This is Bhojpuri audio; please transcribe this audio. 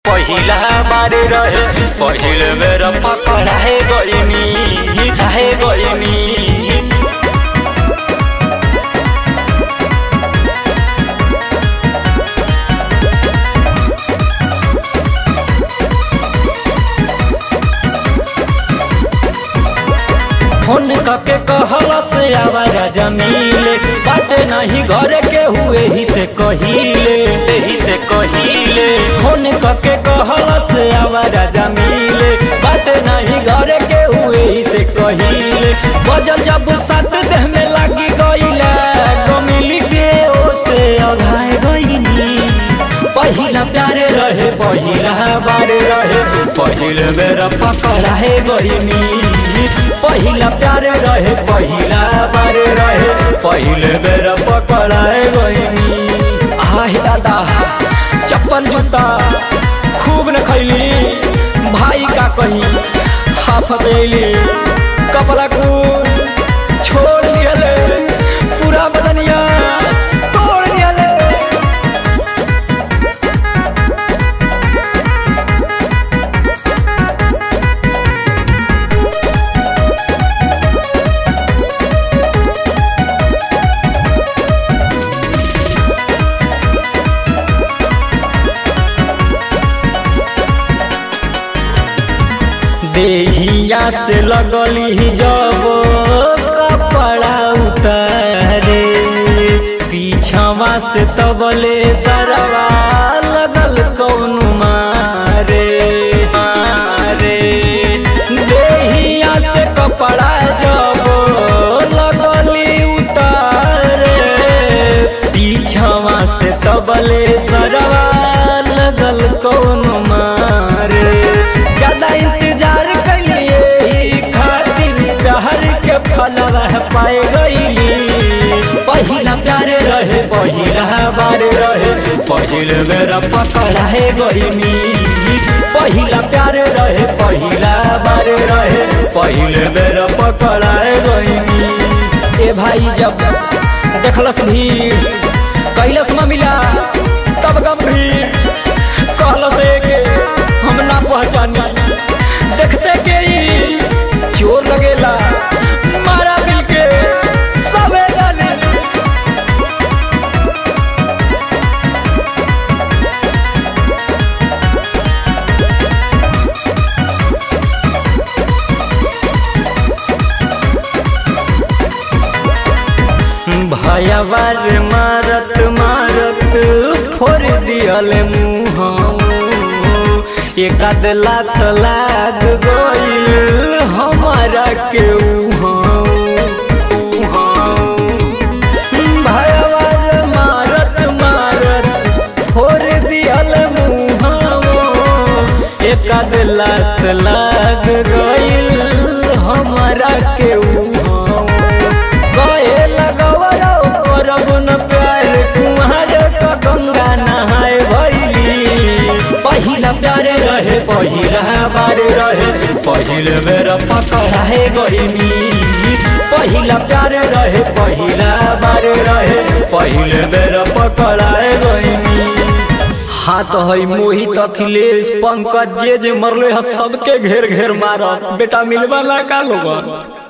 पहिला बार रहे पहिल बेर पकड़ाए गईनी फोन करके कहला से आवारा जमीले बाटे नहीं घरे के हुए ही से कहिले फोन करके कहला से आवारा जमीले बाटे नहीं घरे के हुए ही से कहिले बजल जब साथ देह में लगी गईला मिली के ओ से अघाए गईनी पहिला प्यारे रहे पहिला बार रहे पहिल बेर पकड़ाए गईनी पहिला प्यारे रहे पहिला बार रहे पहिल बेर पकड़ाए गईनी। आहे दादा चप्पल जूता खूब न खैली भाई का कही हाफ देली कपड़ा को छोड़ दियले पूरा बदनिया तोड़ दियले। देहिया से लगली जब कपड़ा उतारे पीछवा से तबले सरवा लगल कौन मारे देहिया से कपड़ा जब लगली उतारे पीछवा से तबले सरवा लगल कौन मारे ज्यादा इंतजार कलिए खातिर प्यार के फलवा पाए गईली पहिला प्यारे रहे पहिला बार रहे पहिल बेर पकड़ाए गईनी पहिला प्यारे रहे पहिला बार रहे पहिल बेर पकड़ाए गईनी। ए भाई जब देखलस भीड़ कैलस में मिला तब गंभीर कहलस के हम ना पहचानी देखते के चोर लगेला मारा बिल के सबे जाने। भयवार मारत फोड़ दियल मुँह एकाद लात लाग गईल हमारा के भयवार मारत फोड़ दियल मुँह एकाद लात लाग गईल हमारा के गए लगवरा रबुन प्यार कुम्हार का गंगा नहाए भैली पहिला प्यारे रहे पहिला बार रहे पहिल बेर पकड़ाए गईनी पहिला प्यारे रहे पहिला बार रहे पहिल बेर पकड़ाए गईनी। हाँ तो है मोहित अखिलेश पंकज जे मरले सबके घेर घेर मारा बेटा मिलवा ला का लोग।